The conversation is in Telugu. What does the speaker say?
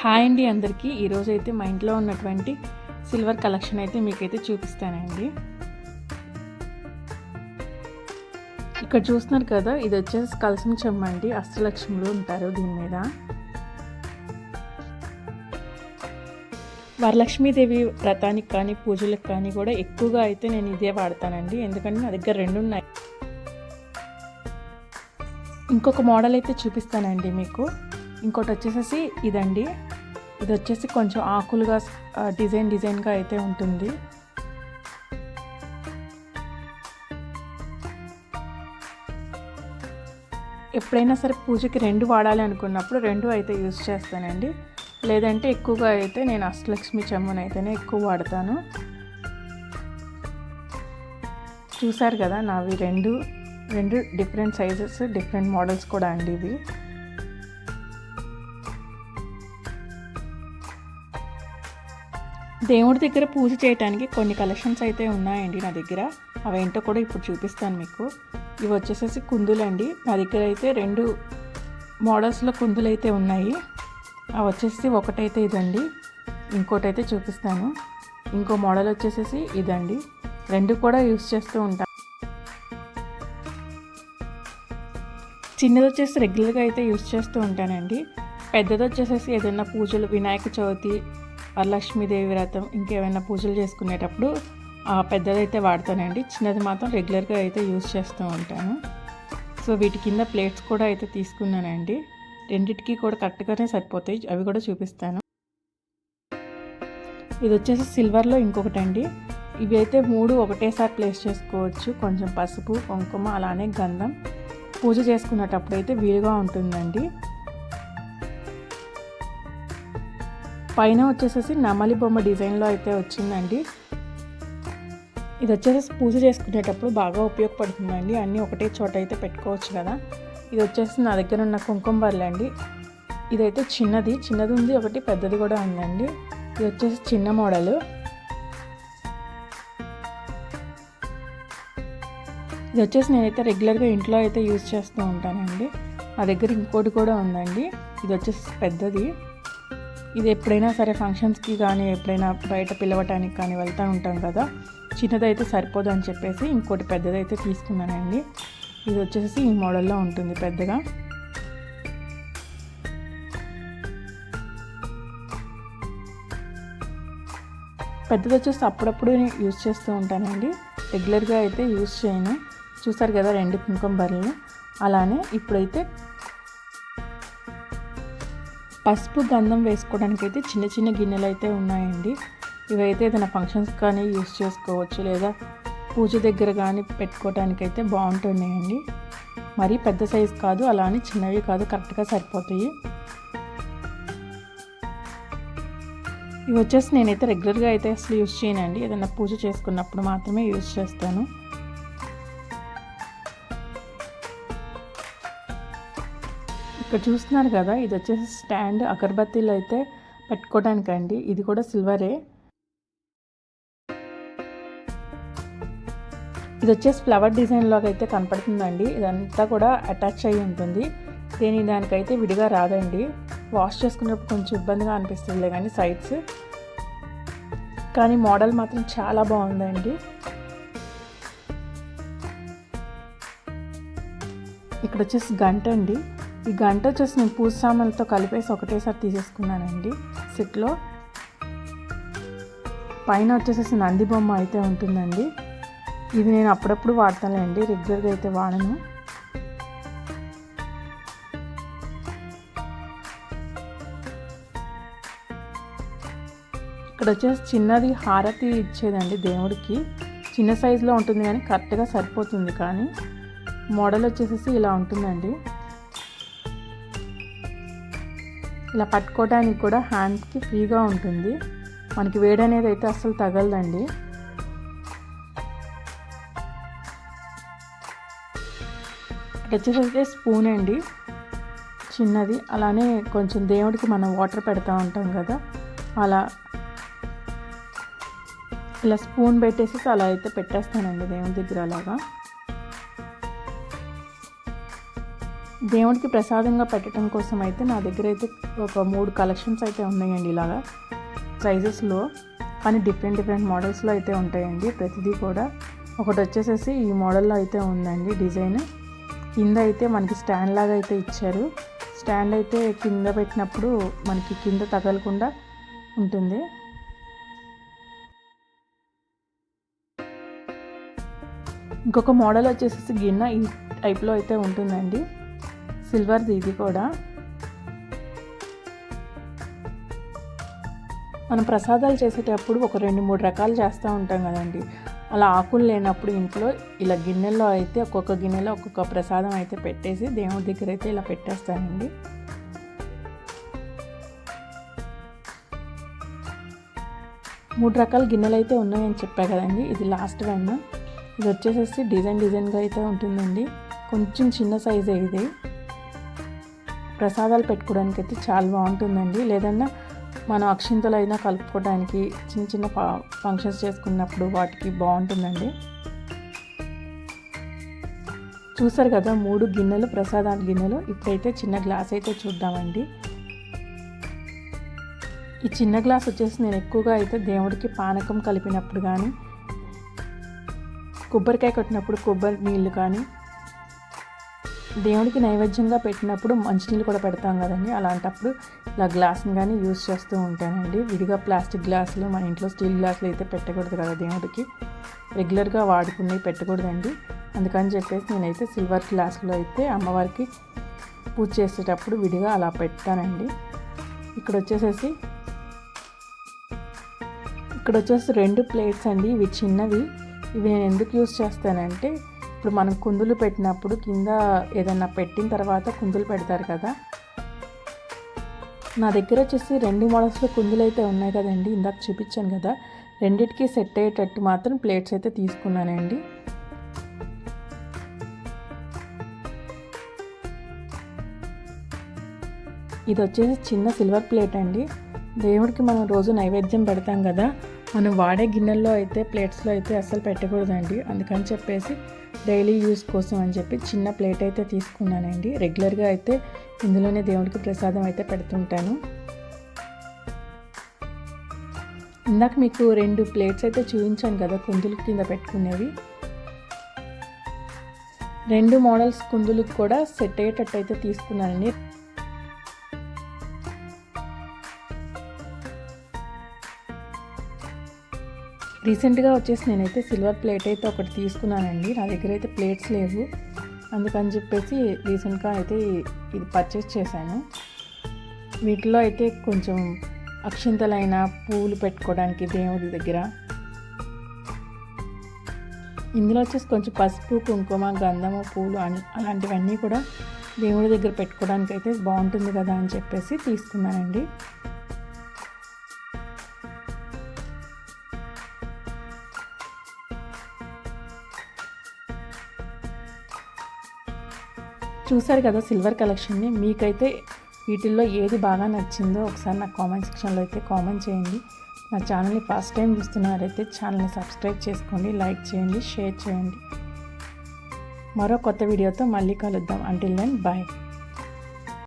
హాయ్ అండి అందరికీ. ఈరోజైతే మా ఇంట్లో ఉన్నటువంటి సిల్వర్ కలెక్షన్ అయితే మీకైతే చూపిస్తానండి. ఇక్కడ చూస్తున్నారు కదా, ఇది వచ్చేసి కలసం చెమ్మ అండి. అష్టలక్ష్ములు ఉంటారు దీని మీద. వరలక్ష్మీదేవి వ్రతానికి కానీ పూజలకు కానీ కూడా ఎక్కువగా అయితే నేను ఇదే వాడతానండి, ఎందుకంటే నా దగ్గర రెండు ఉన్నాయి. ఇంకొక మోడల్ అయితే చూపిస్తానండి మీకు. ఇంకోటి వచ్చేసి ఇదండి. ఇది వచ్చేసి కొంచెం ఆకులుగా డిజైన్గా అయితే ఉంటుంది. ఎప్పుడైనా సరే పూజకి రెండు వాడాలి అనుకున్నప్పుడు రెండు అయితే యూజ్ చేస్తానండి. లేదంటే ఎక్కువగా అయితే నేను అష్టలక్ష్మి చెమ్మనైతేనే ఎక్కువ వాడతాను. చూసారు కదా, నావి రెండు డిఫరెంట్ సైజెస్, డిఫరెంట్ మోడల్స్ కూడా అండి ఇవి. దేవుడి దగ్గర పూజ చేయడానికి కొన్ని కలెక్షన్స్ అయితే ఉన్నాయండి నా దగ్గర. అవేంటో కూడా ఇప్పుడు చూపిస్తాను మీకు. ఇవి వచ్చేసేసి కుందులండి. నా దగ్గర అయితే రెండు మోడల్స్లో కుందులు అయితే ఉన్నాయి. అవి వచ్చేసి ఒకటైతే ఇదండి, ఇంకోటైతే చూపిస్తాను. ఇంకో మోడల్ వచ్చేసేసి ఇదండి. రెండు కూడా యూస్ చేస్తూ ఉంటాను. చిన్నది వచ్చేసి రెగ్యులర్గా అయితే యూస్ చేస్తూ ఉంటానండి. పెద్దది వచ్చేసేసి ఏదైనా పూజలు, వినాయక చవితి, వరలక్ష్మీదేవి వ్రతం, ఇంకేమైనా పూజలు చేసుకునేటప్పుడు పెద్దదైతే వాడతానండి. చిన్నది మాత్రం రెగ్యులర్గా అయితే యూస్ చేస్తూ ఉంటాను. సో వీటి కింద ప్లేట్స్ కూడా అయితే తీసుకున్నానండి. రెండిటికి కూడా కరెక్ట్గానే సరిపోతాయి. అవి కూడా చూపిస్తాను. ఇది వచ్చేసి సిల్వర్లో ఇంకొకటండి. ఇవి అయితే మూడు ఒకటేసారి ప్లేస్ చేసుకోవచ్చు. కొంచెం పసుపు, కుంకుమ, అలానే గంధం పూజ చేసుకునేటప్పుడు అయితే వీలుగా ఉంటుందండి. పైన వచ్చేసేసి నెమలి బొమ్మ డిజైన్లో అయితే వచ్చిందండి. ఇది వచ్చేసి పూజ చేసుకునేటప్పుడు బాగా ఉపయోగపడుతుందండి. అన్నీ ఒకటే చోట అయితే పెట్టుకోవచ్చు కదా. ఇది వచ్చేసి నా దగ్గర ఉన్న కుంకుమ బర్రెలు అండి. ఇదైతే చిన్నది ఉంది, ఒకటి పెద్దది కూడా ఉందండి. ఇది వచ్చేసి చిన్న మోడలు. ఇది వచ్చేసి నేనైతే రెగ్యులర్గా ఇంట్లో అయితే యూజ్ చేస్తూ ఉంటానండి. నా దగ్గర ఇంకోటి కూడా ఉందండి. ఇది వచ్చేసి పెద్దది. ఇది ఎప్పుడైనా సరే ఫంక్షన్స్కి కానీ, ఎప్పుడైనా బయట పిలవటానికి కానీ వెళ్తూ ఉంటాం కదా, చిన్నదైతే సరిపోదు అని చెప్పేసి ఇంకోటి పెద్దదైతే తీసుకున్నానండి. ఇది వచ్చేసి ఈ మోడల్లో ఉంటుంది పెద్దగా. పెద్దది వచ్చేసి అప్పుడప్పుడు యూజ్ చేస్తూ ఉంటానండి, రెగ్యులర్గా అయితే యూజ్ చేయను. చూసారు కదా రెండు కుంకుమ బర్రెలు. అలానే ఇప్పుడైతే పసుపు, గంధం వేసుకోవడానికి అయితే చిన్న గిన్నెలు అయితే ఉన్నాయండి. ఇవైతే ఏదైనా ఫంక్షన్స్ కానీ యూజ్ చేసుకోవచ్చు, లేదా పూజ దగ్గర కానీ పెట్టుకోవడానికి అయితే బాగుంటున్నాయండి. మరీ పెద్ద సైజు కాదు, అలానే చిన్నవి కాదు, కరెక్ట్గా సరిపోతాయి. ఇవి వచ్చేసి నేనైతే రెగ్యులర్గా అయితే అసలు యూజ్ చేయనండి. ఏదైనా పూజ చేసుకున్నప్పుడు మాత్రమే యూజ్ చేస్తాను. ఇక్కడ చూస్తున్నారు కదా, ఇది వచ్చేసి స్టాండ్ అగరబత్తీలు అయితే పెట్టుకోవడానికండి. ఇది కూడా సిల్వరే. ఇది వచ్చేసి ఫ్లవర్ డిజైన్లోకి అయితే కనపడుతుందండి. ఇదంతా కూడా అటాచ్ అయ్యి ఉంటుంది. దానికైతే విడిగా రాదండి. వాష్ చేసుకున్నప్పుడు కొంచెం ఇబ్బందిగా అనిపిస్తుంది కానీ సైడ్స్, కానీ మోడల్ మాత్రం చాలా బాగుందండి. ఇక్కడ వచ్చేసి గంట అండి. ఈ గంట వచ్చేసి నేను పూజ సామాన్లతో కలిపేసి ఒకటేసారి తీసేసుకున్నానండి సెట్లో. పైన వచ్చేసేసి నంది బొమ్మ అయితే ఉంటుందండి. ఇది నేను అప్పుడప్పుడు వాడతానండి, రెగ్యులర్గా అయితే వాడను. ఇక్కడ వచ్చేసి చిన్నది హారతి ఇచ్చేదండి దేవుడికి. చిన్న సైజులో ఉంటుంది కానీ కరెక్ట్గా సరిపోతుంది. కానీ మోడల్ వచ్చేసేసి ఇలా ఉంటుందండి. ఇలా పట్టుకోవడానికి కూడా హ్యాండ్కి ఫ్రీగా ఉంటుంది. మనకి వేడి అనేది అయితే అస్సలు తగలదండి. ఇక్కడ వచ్చేసరికి స్పూన్ అండి, చిన్నది. అలానే కొంచెం దేవుడికి మనం వాటర్ పెడతా ఉంటాం కదా, అలా ఇలా స్పూన్ పెట్టేసి అలా అయితే పెట్టేస్తానండి దేవుడి దగ్గర అలాగా. దేవుడికి ప్రసాదంగా పెట్టడం కోసం అయితే నా దగ్గర అయితే ఒక 3 కలెక్షన్స్ అయితే ఉన్నాయండి. ఇలాగా సైజెస్లో, కానీ డిఫరెంట్ మోడల్స్లో అయితే ఉంటాయండి ప్రతిదీ కూడా. ఒకటి వచ్చేసేసి ఈ మోడల్లో అయితే ఉందండి డిజైన్. కింద అయితే మనకి స్టాండ్ లాగా అయితే ఇచ్చారు. స్టాండ్ అయితే కింద పెట్టినప్పుడు మనకి కింద తగలకుండా ఉంటుంది. ఇంకొక మోడల్ వచ్చేసి గిన్నె ఈ టైప్లో అయితే ఉంటుందండి, సిల్వర్ది ఇది కూడా. మనం ప్రసాదాలు చేసేటప్పుడు ఒక 2-3 రకాలు చేస్తూ ఉంటాం కదండి. అలా ఆకులు లేనప్పుడు ఇంట్లో ఇలా గిన్నెల్లో అయితే ఒక్కొక్క గిన్నెలో ఒక్కొక్క ప్రసాదం అయితే పెట్టేసి దేవుడి దగ్గర అయితే ఇలా పెట్టేస్తానండి. మూడు రకాల గిన్నెలు అయితే ఉన్నాయని చెప్పా కదండి. ఇది లాస్ట్ వన్. ఇది వచ్చేసేసి డిజైన్గా అయితే ఉంటుందండి. కొంచెం చిన్న సైజే ఇది. ప్రసాదాలు పెట్టుకోవడానికి అయితే చాలా బాగుంటుందండి. లేదన్నా మనం అక్షింతలు అయినా కలుపుకోవడానికి చిన్న ఫంక్షన్స్ చేసుకున్నప్పుడు వాటికి బాగుంటుందండి. చూసారు కదా 3 గిన్నెలు, ప్రసాదాల గిన్నెలు. ఇప్పుడైతే చిన్న గ్లాస్ అయితే చూద్దామండి. ఈ చిన్న గ్లాస్ వచ్చేసి నేను ఎక్కువగా అయితే దేవుడికి పానకం కలిపినప్పుడు కానీ, కొబ్బరికాయ కొట్టినప్పుడు కొబ్బరి నీళ్ళు కానీ, దేవుడికి నైవేద్యంగా పెట్టినప్పుడు మంచినీళ్ళు కూడా పెడతాం కదండి, అలాంటప్పుడు ఇలా గ్లాస్ని కానీ యూజ్ చేస్తూ ఉంటానండి. విడిగా ప్లాస్టిక్ గ్లాసులు, మన ఇంట్లో స్టీల్ గ్లాసులు అయితే పెట్టకూడదు కదా దేవుడికి, రెగ్యులర్గా వాడుకునేవి పెట్టకూడదండి. అందుకని చెప్పేసి నేనైతే సిల్వర్ గ్లాసులో అయితే అమ్మవారికి పూజ చేసేటప్పుడు విడిగా అలా పెడతానండి. ఇక్కడ వచ్చేసి 2 ప్లేట్స్ అండి. ఇవి చిన్నవి. ఇవి నేను ఎందుకు యూజ్ చేస్తానంటే, ఇప్పుడు మనం కుందులు పెట్టినప్పుడు కింద ఏదైనా పెట్టిన తర్వాత కుందులు పెడతారు కదా. నా దగ్గర వచ్చేసి 2 మోడల్స్లో కుందులు అయితే ఉన్నాయి కదండి, ఇందాక చూపించాను కదా. రెండిటికి సెట్ అయ్యేటట్టు మాత్రం ప్లేట్స్ అయితే తీసుకున్నానండి. ఇది వచ్చేసి చిన్న సిల్వర్ ప్లేట్ అండి. దేవుడికి మనం రోజు నైవేద్యం పెడతాం కదా, మనం వాడే గిన్నెల్లో అయితే ప్లేట్స్లో అయితే అస్సలు పెట్టకూడదండి. అందుకని చెప్పేసి డైలీ యూస్ కోసం అని చెప్పి చిన్న ప్లేట్ అయితే తీసుకున్నానండి. రెగ్యులర్గా అయితే ఇందులోనే దేవుడికి ప్రసాదం అయితే పెడుతుంటాను. ఇందాక మీకు 2 ప్లేట్స్ అయితే చూపించాను కదా కుందులు కింద పెట్టుకునేవి. 2 మోడల్స్ కుందులకు కూడా సెట్ అయ్యేటట్టు అయితే తీసుకున్నానండి. రీసెంట్గా వచ్చేసి నేనైతే సిల్వర్ ప్లేట్ అయితే ఒకటి తీసుకున్నానండి. నా దగ్గర అయితే ప్లేట్స్ లేవు, అందుకని చెప్పేసి రీసెంట్గా అయితే ఇది పర్చేస్ చేశాను. వీటిలో అయితే కొంచెం అక్షింతలైన పూలు పెట్టుకోవడానికి దేవుడి దగ్గర, ఇందులో వచ్చేసి కొంచెం పసుపు, కుంకుమ, గంధము, పూలు అలాంటివన్నీ కూడా దేవుడి దగ్గర పెట్టుకోవడానికి అయితే బాగుంటుంది కదా అని చెప్పేసి తీసుకున్నానండి. చూసారు కదా సిల్వర్ కలెక్షన్ని. మీకైతే వీటిల్లో ఏది బాగా నచ్చిందో ఒకసారి నాకు కామెంట్ సెక్షన్లో అయితే కామెంట్ చేయండి. నా ఛానల్ని ఫస్ట్ టైం చూస్తున్నారైతే ఛానల్ని సబ్స్క్రైబ్ చేసుకోండి, లైక్ చేయండి, షేర్ చేయండి. మరో కొత్త వీడియోతో మళ్ళీ కలుద్దాం. Until then bye.